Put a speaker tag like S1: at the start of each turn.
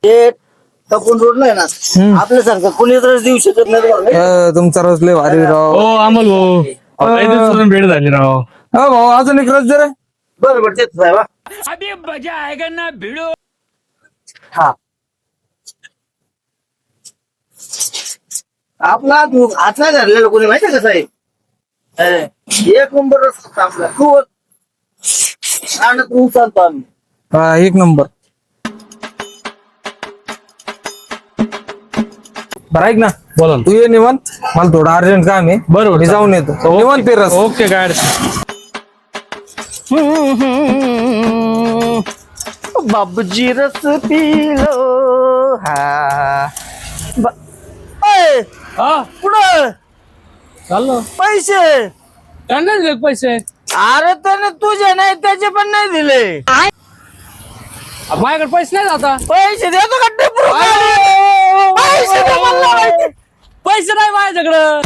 S1: ते टपून रोडला आहे ना आपल्यासारखं कुणीच रस देऊ शकत नाही तुम्हाला.
S2: तुमचा रस लय भारी राव.
S3: हो अमोल भाऊ लय दिवसातून भेट झाली राव.
S2: हो भाऊ अजून एक रस दे रे.
S1: बरं बरं तेच साहेब.
S4: अभी मजा आएगा ना भिड़ो.
S1: हा आपला हात नाही धरलेला कोणी माहिती का साहेब. एक नंबर रस होता आपला तू आणि तू चालतो आम्ही.
S2: हा एक नंबर. बरं ऐक ना
S3: बोला ना.
S2: तू ये निवांत मला थोडं अर्जंट काम आहे.
S3: बरोबर
S2: मी जाऊन येतो निवांत ते रस.
S3: ओके काय अडचण.
S1: बाबूजी रस पिलो हा
S3: हा
S1: पुढं
S3: चाललो
S1: पैसे.
S3: त्यांना दिले का पैसे.
S1: अरे त्याने तुझे नाही त्याचे पण नाही दिले.
S3: माझ्याकडे पैसे नाही आता.
S1: पैसे देतो का टिपरू? पैसे दे मला.
S3: पैसे नाही माझ्याकडं.